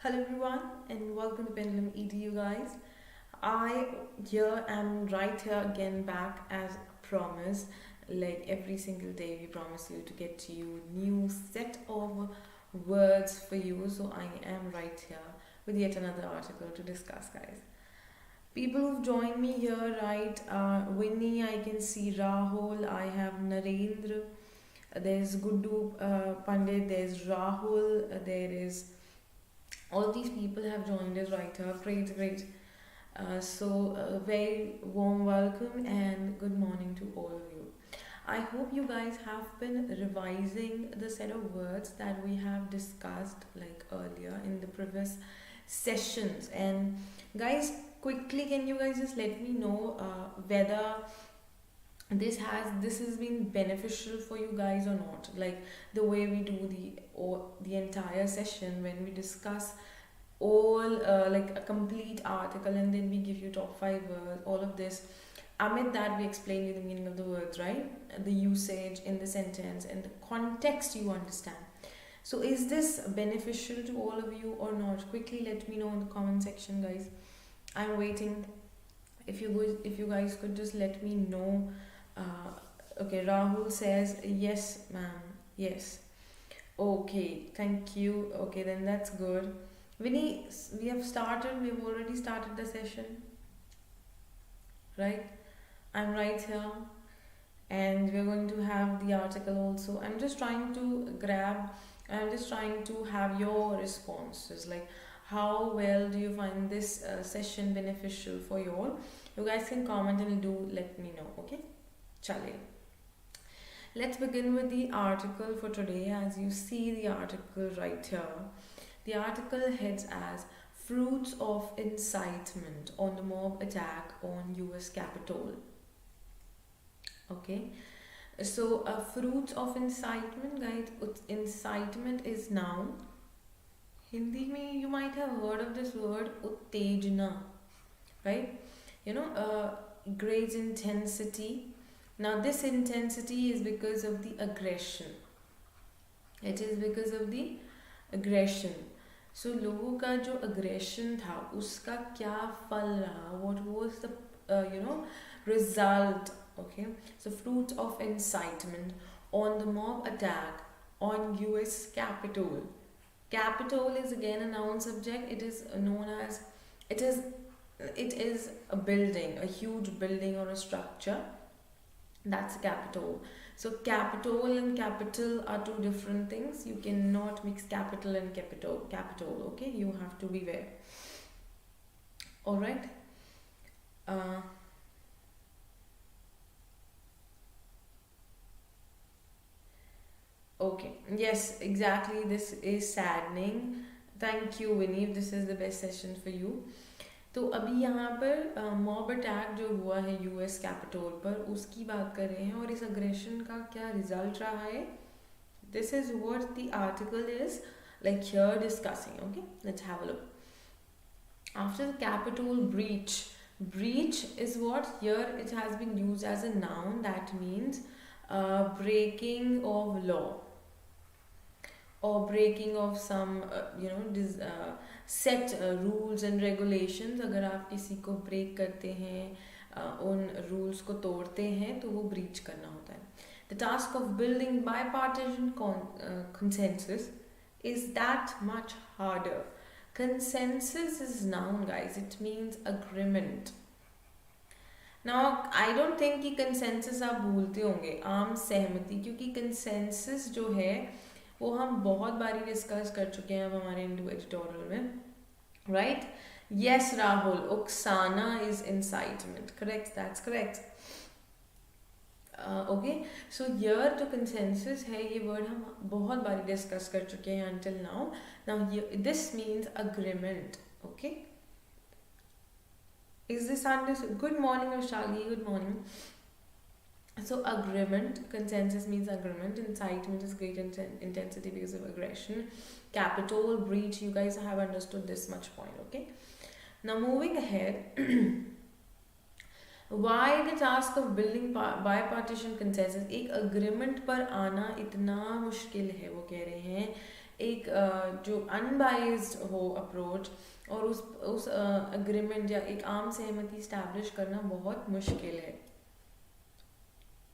Hello everyone and welcome to PendulumEdu guys. I here am right here again back as promised. Like every single day we promise you to get to you new set of words for you. So I am right here with yet another article to discuss guys. People who've joined me here, right? Winnie, I can see Rahul, I have Narendra, there's Guddu Pandit, there's Rahul, there is all these people have joined us right here. Great. So, very warm welcome and good morning to all of you. I hope you guys have been revising the set of words that we have discussed like earlier in the previous sessions. And guys, quickly, can you guys just let me know whether this has been beneficial for you guys or not, like the way we do the entire session when we discuss all like a complete article and then we give you top 5 words, all of this amid that we explain you the meaning of the words, right, the usage in the sentence and the context you understand. So is this beneficial to all of you or not? Quickly let me know in the comment section guys. I'm waiting. If you guys could just let me know. Okay, Rahul says yes ma'am, yes. Okay, thank you. Okay, then that's good. Vinny, we've already started the session, right? I'm right here and we're going to have the article also. I'm just trying to have your responses, like how well do you find this session beneficial for you all? You guys can comment and do let me know, okay? Chale. Let's begin with the article for today. As you see the article right here, the article heads as Fruits of Incitement on the Mob Attack on US Capitol. Okay, so fruits of incitement, guys. Incitement is noun. Hindi mein you might have heard of this word uttejana, right? Great intensity. Now this intensity is because of the aggression. It is because of the aggression. So लोगों का जो aggression था उसका क्या फल रहा? What was the result? Okay. So fruit of incitement on the mob attack on US Capitol. Capitol is again a noun subject. It is known as it is a building, a huge building or a structure. That's capital. So capital and capital are two different things. You cannot mix capital and capital, okay? You have to be aware. Alright. Okay. Yes, exactly. This is saddening. Thank you, Winnie. This is the best session for you. तो अभी यहाँ पर mob attack जो हुआ है US Capitol पर उसकी बात कर रहे हैं और इस अग्रेशन का क्या रिजल्ट रहा है. This is what the article is like here discussing. Okay, let's have a look. After the Capitol breach is what here it has been used as a noun that means breaking of law or breaking of some set rules and regulations. अगर आप किसी को break करते हैं उन rules को तोड़ते हैं तो वो breach करना होता है. The task of building bipartisan consensus is that much harder. Consensus is noun guys. It means agreement. Now I don't think कि consensus आप भूलते होंगे, आम सहमति, क्योंकि consensus जो है वो हम बहुत बारी डिस्कस कर चुके हैं अब हमारे हिंदू एडिटोरियल में, राइट? यस राहुल, उकसाना is incitement. Correct, that's correct. Okay, so here जो कंसेंसस है ये वर्ड हम बहुत बारी डिस्कस कर चुके हैं until now. This means agreement. Okay, is this understood? Good morning Vishali, good morning. So agreement, consensus means agreement. Incitement is great intensity because of aggression. Capital, breach, you guys have understood this much point, okay? Now moving ahead, why the task of building bipartisan consensus? एक agreement पर आना इतना मुश्किल है, वो कह रहे हैं एक जो अनबाइज्ड हो अप्रोच और उस अग्रीमेंट या एक आम सहमति इस्टेब्लिश करना बहुत मुश्किल है.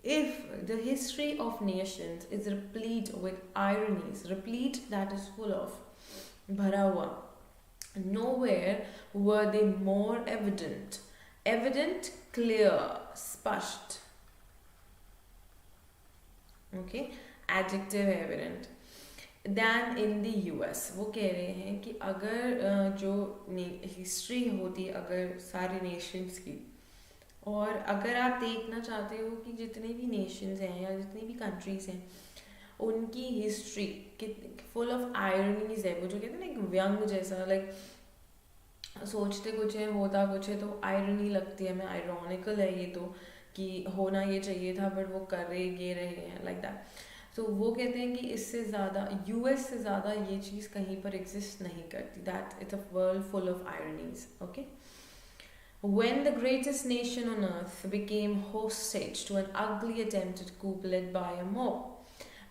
If the history of nations is replete with ironies, replete that is full of, भरा हुआ, nowhere were they more evident. Evident, clear, spasht. Okay, adjective evident. Than in the US. वो कह रहे हैं कि अगर जो हिस्ट्री होती अगर सारे नेशंस की, और अगर आप देखना चाहते हो कि जितने भी नेशंस हैं या जितनी भी कंट्रीज हैं उनकी हिस्ट्री फुल ऑफ आयरनीज है, वो जो कहते हैं ना एक व्यंग जैसा, लाइक सोचते कुछ है होता कुछ है तो आयरनी लगती है, मैं आयरॉनिकल है ये तो कि होना ये चाहिए था बट वो कर रहे हैं लाइक दैट. तो वो कहते हैं कि इससे ज़्यादा यूएस से ज़्यादा ये चीज़ कहीं पर एग्जिस्ट नहीं करती. That it's a world full of ironies. Okay. When the greatest nation on earth became hostage to an ugly attempted coup led by a mob,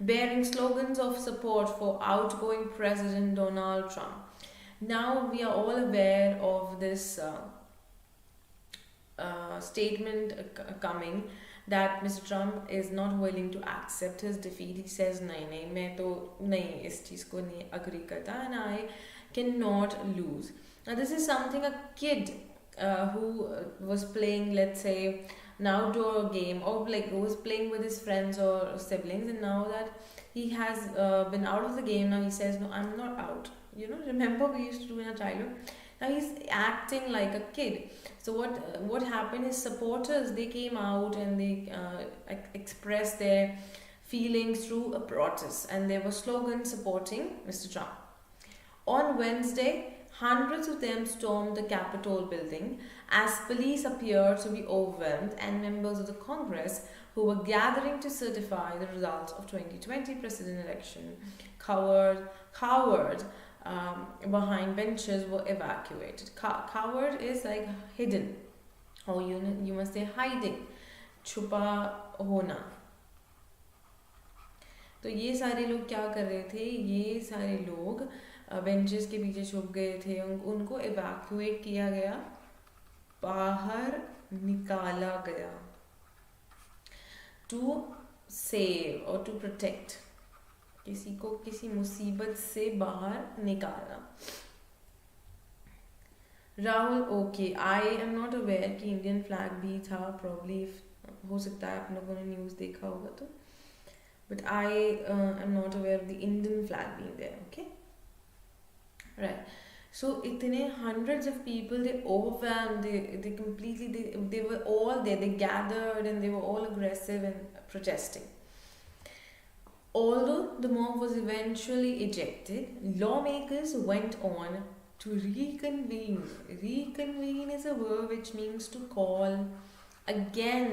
bearing slogans of support for outgoing President Donald Trump. Now we are all aware of this statement coming that Mr. Trump is not willing to accept his defeat. He says, नहीं, मैं तो नहीं इस चीज़ को नहीं agree करता, and I cannot lose. Now this is something a kid who was playing, let's say, an outdoor game, or like who was playing with his friends or siblings, and now that he has been out of the game, now he says, no, I'm not out. You know, remember we used to do in our childhood? Now he's acting like a kid. So what happened is supporters, they came out and they expressed their feelings through a protest, and there were slogans supporting Mr. Trump. On Wednesday, hundreds of them stormed the Capitol building as police appeared to be overwhelmed, and members of the Congress who were gathering to certify the results of 2020 president election cowered behind benches were evacuated. Cowered is like hidden, or you must say hiding, छुपा होना. तो ये सारे लोग क्या कर रहे थे, ये सारे लोग बेंचेस के पीछे छुप गए थे, उनको एवैक्यूएट किया गया, बाहर निकाला गया, टू सेव और टू प्रोटेक्ट, किसी को किसी मुसीबत से बाहर निकालना. Rahul, okay, I am not aware कि इंडियन फ्लैग भी था, प्रॉब्ली हो सकता है आप लोगों ने न्यूज़ देखा होगा तो, but I am not aware of the Indian flag being there. Okay, right. So itne hundreds of people, they overwhelmed, they completely, they were all there, they gathered and they were all aggressive and protesting. Although the mob was eventually ejected, lawmakers went on to reconvene. Reconvene is a verb which means to call again.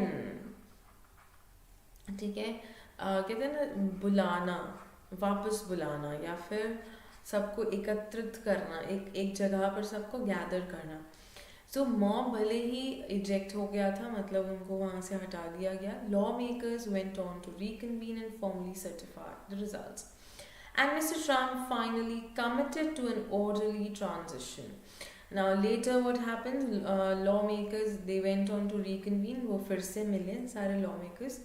ठीक है, कहते हैं ना बुलाना, वापस बुलाना, या फिर सबको एकत्रित करना, एक जगह पर सबको गैदर करना. सो मॉब भले ही इजेक्ट हो गया था, मतलब उनको वहाँ से हटा दिया गया. Lawmakers went on to reconvene and formally certify the results, and mister Trump finally committed to an orderly transition. Now later what happened, lawmakers they went on to reconvene, वो फिर से मिले सारे law makers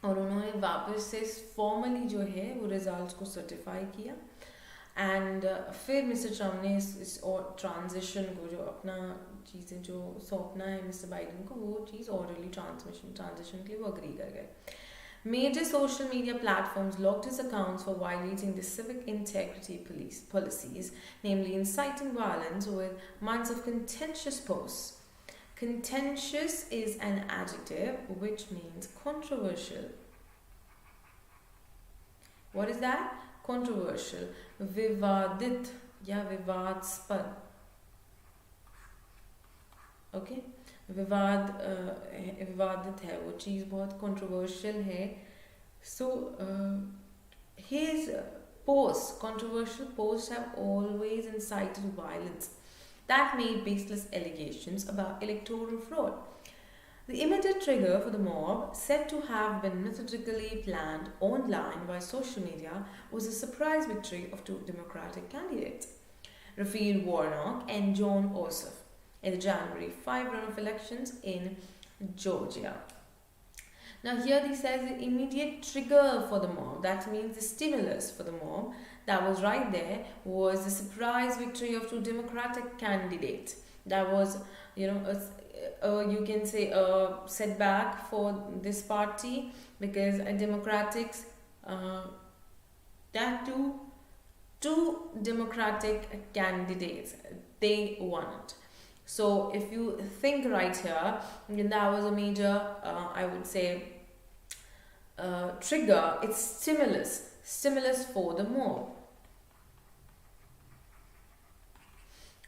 और उन्होंने वापस से formally जो है वो रिजल्ट्स को सर्टिफाई किया. एंड फिर मिस्टर ट्रम्प ने इस ट्रांजिशन को, जो अपना चीज़ें जो सौंपना है मिस्टर बाइडन को, वो चीज़ ऑर्डरली ट्रांजिशन के लिए वो अग्री कर गए. Major social media platforms locked his accounts for violating the civic integrity policies, namely inciting violence, with months of contentious posts. Contentious is an adjective which means controversial. What is that? Controversial. विवादित या विवादास्पद. Okay, विवादित है वो चीज़, बहुत controversial है. So his posts, controversial posts, have always incited violence that made baseless allegations about electoral fraud. The immediate trigger for the mob, said to have been methodically planned online by social media, was a surprise victory of two Democratic candidates, Raphael Warnock and John Ossoff, in the January 5 runoff elections in Georgia. Now here he says the immediate trigger for the mob, that means the stimulus for the mob, that was right there, was the surprise victory of two Democratic candidates. That was, you can say a setback for this party, because Democrats, that two Democratic candidates, they won it. So if you think right here, then that was a major, I would say, trigger. It's stimulus for the mob.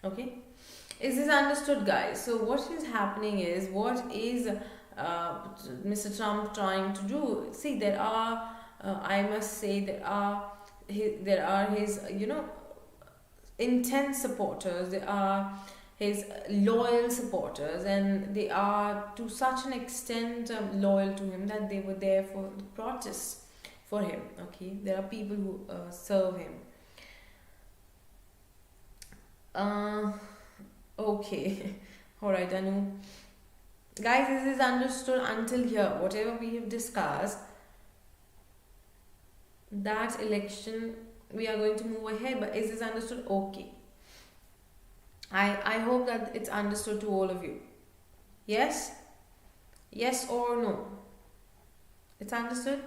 Okay, is this understood, guys? So what is happening is, what is Mr. Trump trying to do? See, there are, I must say, there are his, intense supporters. There are his loyal supporters, and they are to such an extent loyal to him that they were there for the protests for him. Okay, there are people who serve him. Okay, alright, Anu. Guys, this is understood until here. Whatever we have discussed, that election, we are going to move ahead, but is this understood? Okay. I hope that it's understood to all of you. Yes? Yes or no? It's understood?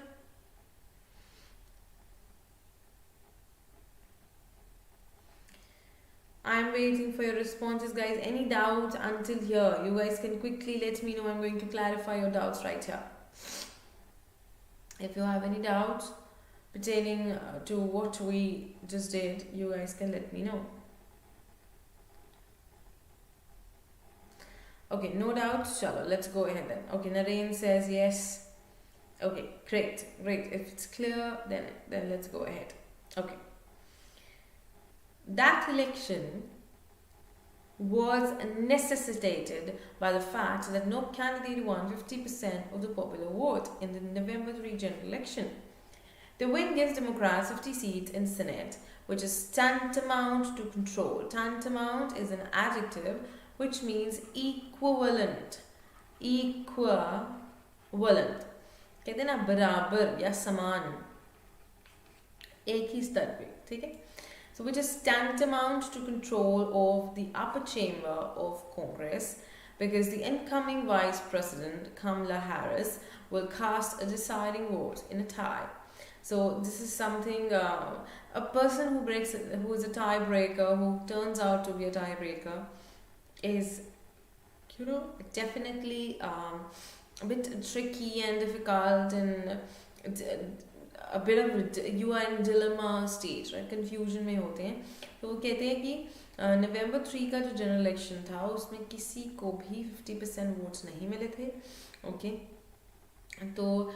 I'm waiting for your responses, guys. Any doubts until here? You guys can quickly let me know. I'm going to clarify your doubts right here. If you have any doubts pertaining to what we just did, you guys can let me know. Okay, no doubts. Chalo, let's go ahead then. Okay, Naren says yes. Okay, great. If it's clear, then let's go ahead. Okay. That election was necessitated by the fact that no candidate won 50% of the popular vote in the November 3 general election. The win gives Democrats 50 seats in Senate, which is tantamount to control. Tantamount is an adjective which means equivalent. कहते हैं ना बराबर या समान, एक ही स्तर पे, ठीक है? So which is tantamount to control of the upper chamber of Congress, because the incoming Vice President Kamala Harris will cast a deciding vote in a tie. So this is something, a person who is a tiebreaker, who turns out to be a tiebreaker, is, definitely a bit tricky and difficult, and a bit of, you are in dilemma stage, right? Confusion में होते हैं. तो वो कहते हैं कि November 3 का जो जनरल इलेक्शन था, उसमें किसी को भी 50% वोट्स नहीं मिले थे. Okay, तो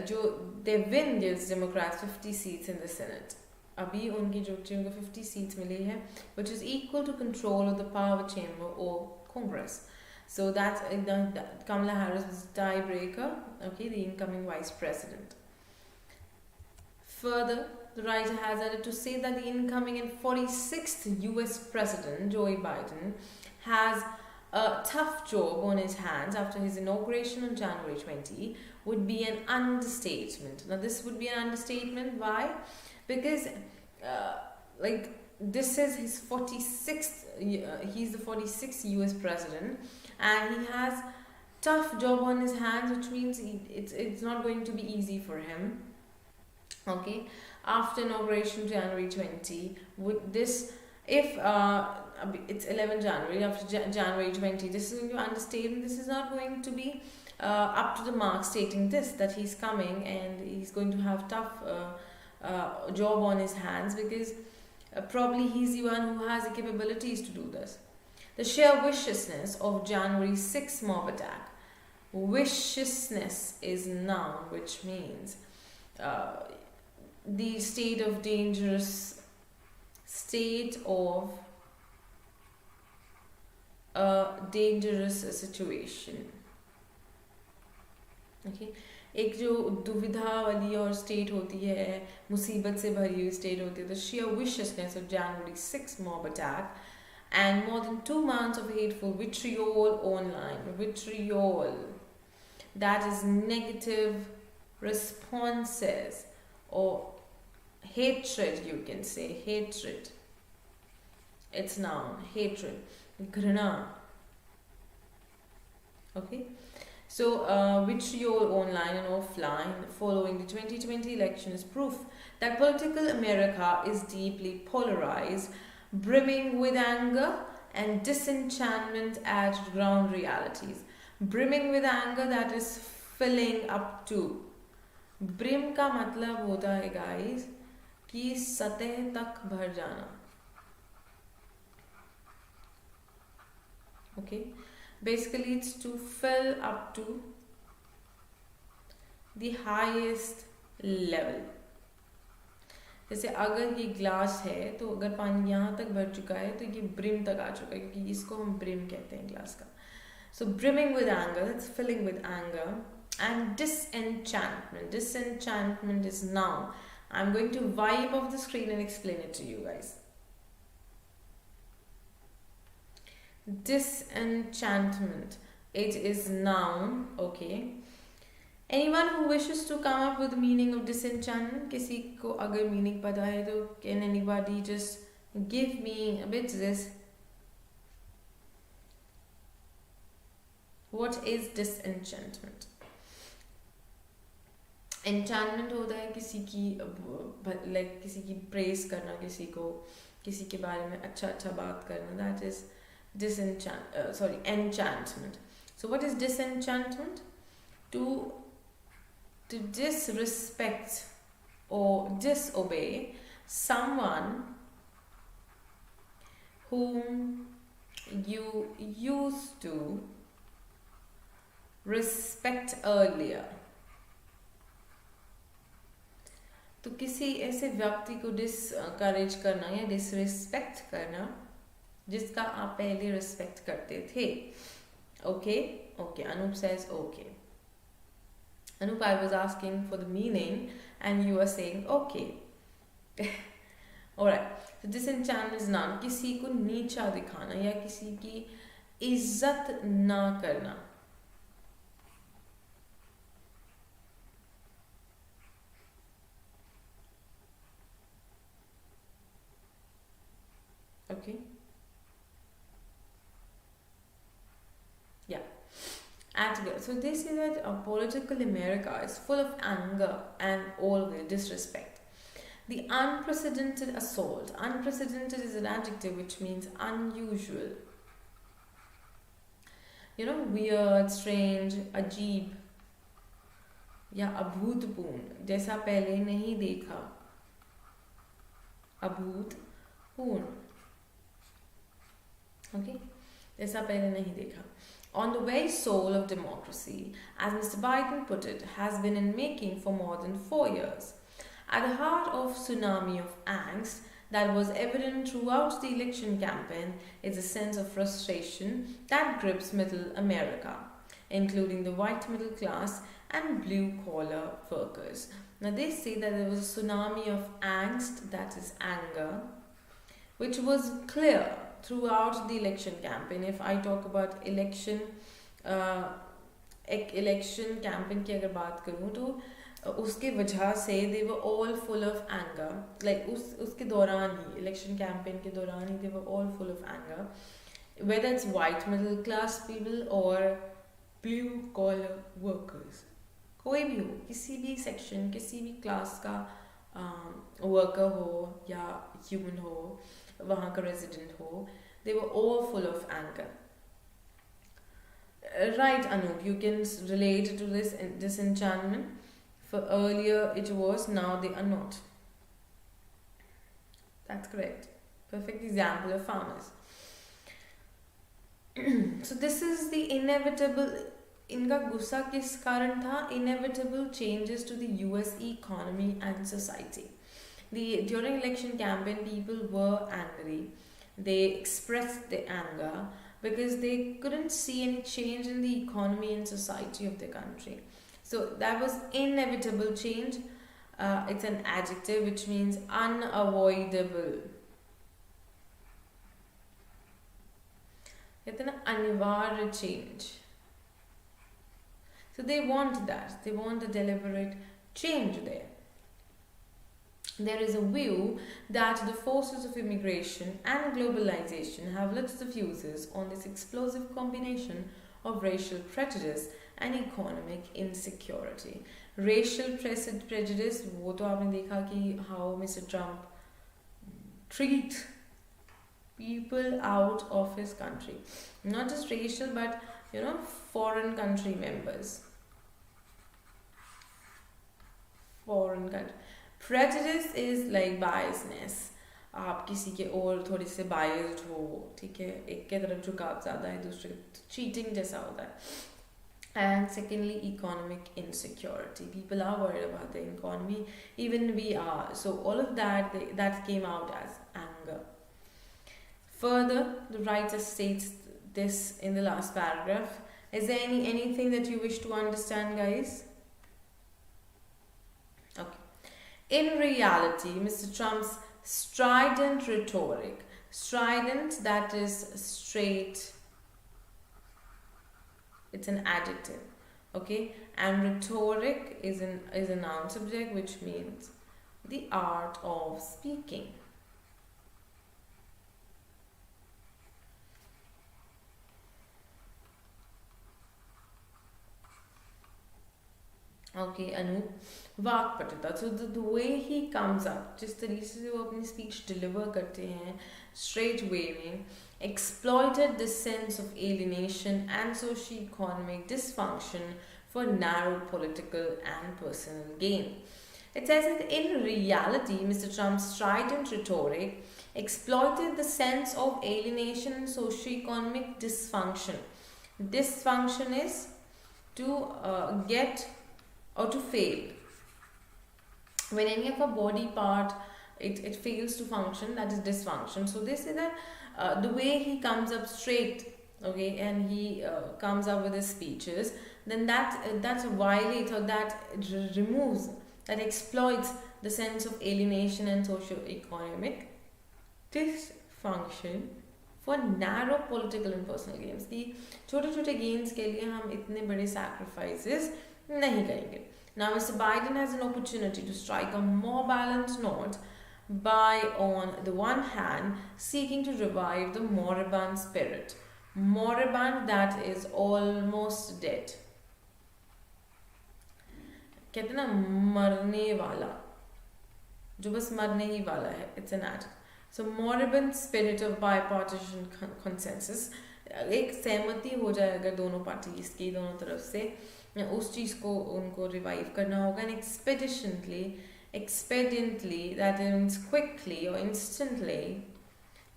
जो they win gives Democrats 50 seats in the Senate. अभी उनकी जो 50 seats मिली है, which is equal to control of the power chamber or Congress. So that's Kamala Harris was a tiebreaker. Okay, the incoming Vice President. Further, the writer has added to say that the incoming and 46th US President, Joe Biden, has a tough job on his hands after his inauguration on January 20, would be an understatement. Now, this would be an understatement. Why? Because, this is his 46th, he's the 46th US President, and he has tough job on his hands, which means it's not going to be easy for him. Okay, after inauguration January 20, would this, if it's 11 January, after January 20, this is going to understatement. This is not going to be up to the mark, stating this, that he's coming and he's going to have tough job on his hands, because probably he's the one who has the capabilities to do this. The sheer viciousness of January 6 mob attack. Viciousness is noun, which means the state of dangerous, state of a dangerous situation. Okay एक जो दुविधा वाली और state होती है, मुसीबत से भरी हुई स्टेट होती है, the sheer viciousness of January 6 mob attack and more than 2 months of hateful vitriol online. Vitriol, that is negative responses or hatred, you can say hatred. It's noun, hatred, घृणा. Okay, so vitriol online and offline following the 2020 election is proof that political America is deeply polarized, brimming with anger and disenchantment at ground realities. Brimming with anger, that is filling up to. Brim का मतलब होता है guys कि सतह तक भर जाना. Okay, basically it's to fill up to the highest level. जैसे अगर ये ग्लास है तो अगर पानी यहाँ तक भर चुका है तो ये ब्रिम तक आ चुका है, क्योंकि इसको हम ब्रिम कहते हैं ग्लास का. So brimming with anger, that's filling with anger. And disenchantment. Disenchantment is noun. I'm going to wipe off the screen and explain it to you guys. Disenchantment. It is noun. Okay. Anyone who wishes to come up with the meaning of disenchantment, किसी को अगर meaning पता है तो can anybody just give me a bit this? What is disenchantment? Enchantment होता है किसी की like किसी की praise करना, किसी को किसी के बारे में अच्छा अच्छा बात करना. That is enchantment. So what is disenchantment? To disrespect or disobey someone whom you used to respect earlier. तो किसी ऐसे व्यक्ति को डिसकरेज करना या डिसरिस्पेक्ट करना जिसका आप पहले रिस्पेक्ट करते थे. Okay okay, Anup says okay. Anup, I was asking for the meaning and you are saying okay. Alright, so disenchantment is noun. किसी को नीचा दिखाना या किसी की इज्जत ना करना. Okay. Yeah. And so they say that political America is full of anger and always disrespect. The unprecedented assault. Unprecedented is an adjective which means unusual. You know, weird, strange, अजीब या अभूतपूर्ण, जैसा पहले नहीं देखा. अभूतपूर्ण. Okay, जैसा पहले नहीं देखा. On the very soul of democracy, as Mr. Biden put it, has been in making for more than 4 years. At the heart of tsunami of angst that was evident throughout the election campaign is a sense of frustration that grips middle America, including the white middle class and blue-collar workers. Now they say that there was a tsunami of angst, that is anger, which was clear throughout the election campaign. If I talk about election campaign की अगर बात करूँ तो उसके वजह से they were all full of anger. Like उसके दौरान ही election campaign के दौरान ही they were all full of anger. Whether it's white middle class people or blue collar workers, कोई भी हो, किसी भी section, किसी भी class का worker हो या human हो, वहाँ का resident हो, they were all full of anger. Right, Anup, you can relate to this disenchantment. For earlier it was, now they are not. That's correct. Perfect example of farmers. So this is the inevitable. इनका गुस्सा किस कारण था? Inevitable changes to the US economy and society. During election campaign, people were angry. They expressed their anger because they couldn't see any change in the economy and society of the country. So that was inevitable change. It's an adjective which means unavoidable. कहते हैं ना अनिवार्य change. So they want that. They want a deliberate change there. There is a view that the forces of immigration and globalization have lit the fuses on this explosive combination of racial prejudice and economic insecurity. Racial prejudice, वो तो आपने देखा कि how Mr. Trump treat people out of his country. Not just racial, but foreign country members. Foreign country. Prejudice is like biasness. आप किसी के और थोड़े से biased हो, ठीक है, एक के तरफ झुकाव ज़्यादा है, दूसरे cheating जैसा होता है. And secondly, economic insecurity. People are worried about the economy, even we are. So all of that came out as anger. Further, the writer states this in the last paragraph. Is there anything that you wish to understand, guys? Okay. In reality, Mr. Trump's strident rhetoric, strident, that is straight, it's an adjective, okay, and rhetoric is a noun subject, which means the art of speaking. Okay, Anu, वाक्पटुता. So the way he comes up, जिस तरीके से वो अपनी speech deliver करते हैं, straight way में, exploited the sense of alienation and socio-economic dysfunction for narrow political and personal gain. It says that in reality, Mr. Trump's strident rhetoric exploited the sense of alienation and socio-economic dysfunction. Dysfunction is to get or to fail. When any of a body part it fails to function, that is dysfunction. So they say that the way he comes up straight, okay, and he comes up with his speeches, then that's a violate, or that removes, that exploits the sense of alienation and socio-economic dysfunction for narrow political and personal gains. कि छोटे छोटे gains के लिए हम इतने बड़े sacrifices नहीं करेंगे. Now Mr. Biden has an opportunity to strike a more balanced note by, on the one hand, seeking to revive the moribund spirit. Moribund, that is almost dead. कहते हैं ना मरने वाला, जो बस मरने ही वाला है, it's an adjective. So moribund spirit of bipartisan consensus, एक सहमति हो जाए अगर दोनों पार्टीज की, दोनों तरफ से उस चीज़ को उनको रिवाइव करना होगा. And expediently, that means quickly or instantly.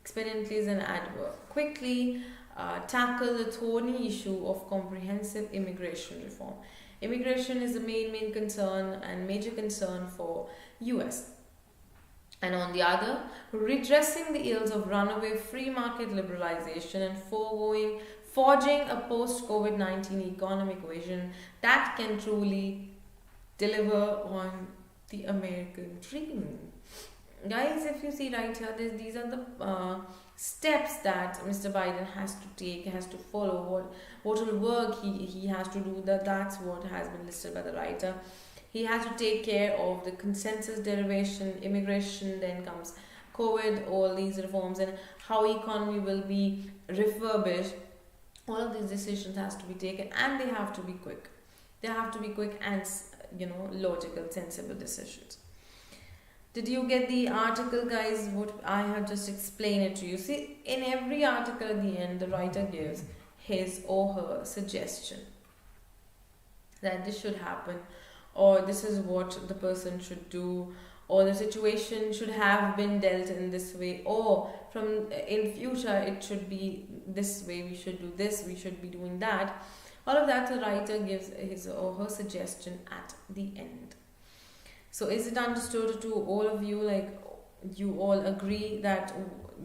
Expediently is an adverb. Quickly tackle the thorny issue of comprehensive immigration reform. Immigration is the main concern and major concern for US. And on the other, redressing the ills of runaway free market liberalization and forging a post-COVID-19 economic vision that can truly deliver on the American dream. Guys, if you see right here, these are the steps that Mr. Biden has to take, has to follow, what will work he has to do. That's what has been listed by the writer. He has to take care of the consensus derivation, immigration, then comes COVID, all these reforms, and how economy will be refurbished. All of these decisions has to be taken, and they have to be quick. They have to be quick and logical, sensible decisions. Did you get the article, guys? What I have just explained it to you. See, in every article at the end, the writer gives his or her suggestion that this should happen, or this is what the person should do, or the situation should have been dealt in this way, or from in future it should be this way, we should do this, we should be doing that. All of that the writer gives his or her suggestion at the end. So is it understood to all of you, like you all agree that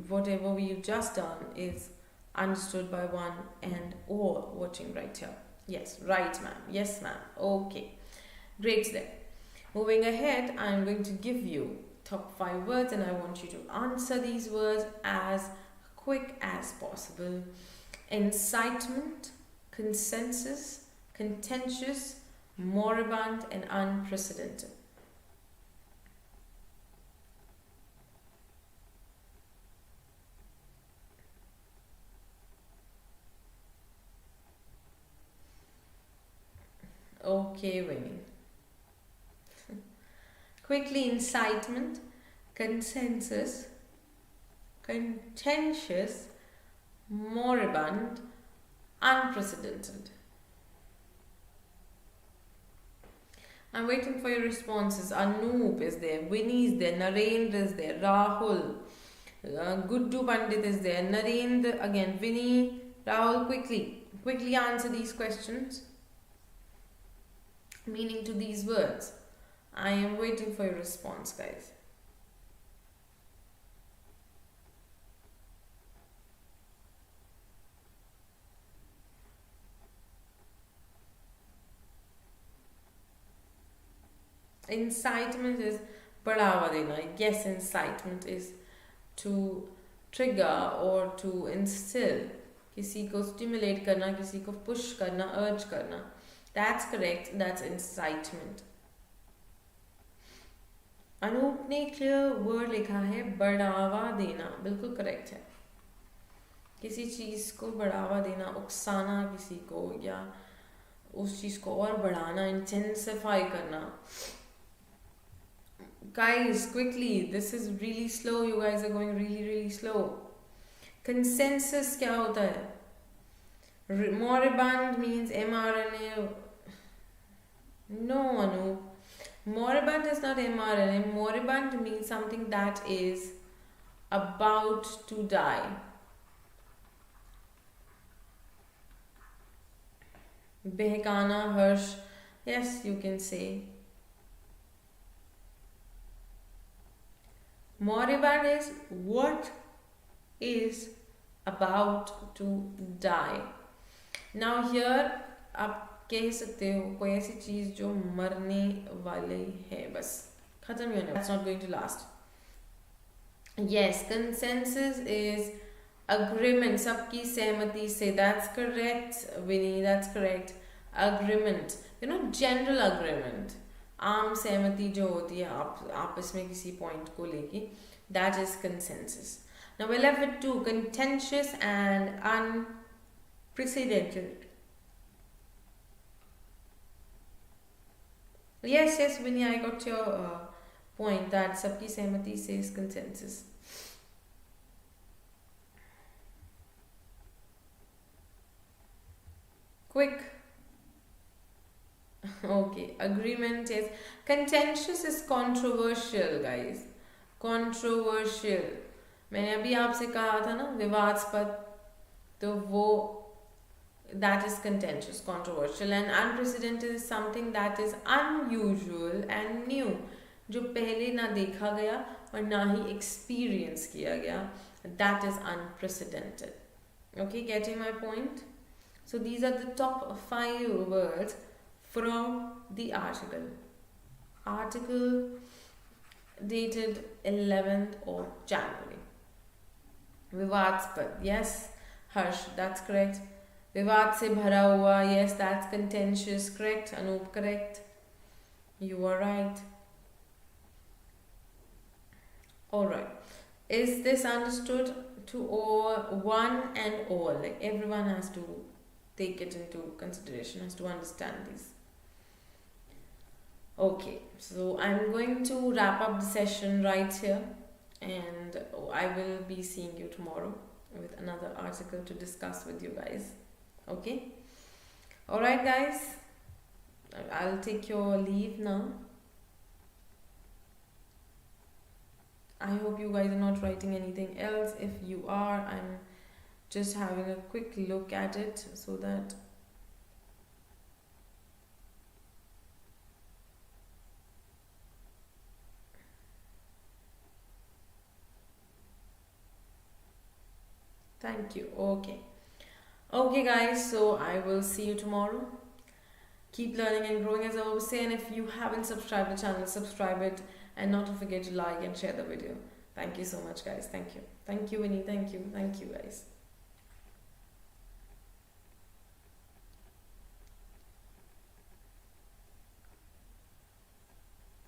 whatever we've just done is understood by one and all watching right here? Yes, right, ma'am. Yes, ma'am. Okay, great then. Moving ahead, I'm going to give you top 5 words and I want you to answer these words as quick as possible. Incitement, consensus, contentious, moribund, and unprecedented. Okay, Winnie. Quickly, incitement, consensus, contentious, moribund, unprecedented. I'm waiting for your responses. Anoop is there, Winnie is there, Narendra is there, Rahul, Guddu Pandit is there, Narendra again, Winnie, Rahul. Quickly answer these questions. Meaning to these words. I am waiting for your response, guys. Incitement is बढ़ावा देना. Yes, incitement is to trigger or to instill. किसी को stimulate करना, किसी को push करना, urge करना. That's correct. That's incitement. Anoop ने क्लियर वर्ड लिखा है बढ़ावा देना. बिल्कुल करेक्ट है. किसी चीज को बढ़ावा देना, उकसाना किसी को, या उस चीज को और बढ़ाना, इंटेंसिफाई करना. Guys, quickly, this is really slow. You guys are going really slow. Consensus क्या होता है? Moribund means mRNA. No, Anu. Moribund is not mRNA. Moribund means something that is about to die. Behekana, harsh. Yes, you can say. Moribund is what is about to die. Now here आप कह सकते हो कोई ऐसी चीज जो मरने वाली है, बस खत्म ही होने. That's not going to last. Yes, consensus is agreement, सबकी सहमति से. That's correct, Winnie. That's correct. Agreement, general agreement. आम सहमति जो होती है आपस में किसी पॉइंट को लेके, that is consensus. Now we're left with 2, contentious and unprecedented. Yes, Winnie, I got your point that सबकी सहमति से is consensus. Quick. Okay, agreement is contentious is controversial, guys. Controversial. मैंने अभी आपसे कहा था ना विवादास्पद, तो वो that is contentious, controversial. And unprecedented is something that is unusual and new, जो पहले ना देखा गया और ना ही experience किया गया. That is unprecedented. Okay, getting my point? So these are the top 5 words from the article. Article dated 11th of January. Vivadspad, yes. Harsh, that's correct. Vivad se bhara hua, yes, that's contentious, correct. Anoop, correct. You are right. Alright. Is this understood to all, one and all? Like everyone has to take it into consideration, has to understand these. Okay, so I'm going to wrap up the session right here, and I will be seeing you tomorrow with another article to discuss with you guys. Okay? Alright guys, I'll take your leave now. I hope you guys are not writing anything else. If you are, I'm just having a quick look at it so that thank you. Okay. Okay, guys, so I will see you tomorrow. Keep learning and growing, as I always say. And if you haven't subscribed the channel, subscribe it, and not to forget to like and share the video. Thank you so much, guys. Thank you. Thank you, Winnie. Thank you. Thank you, guys.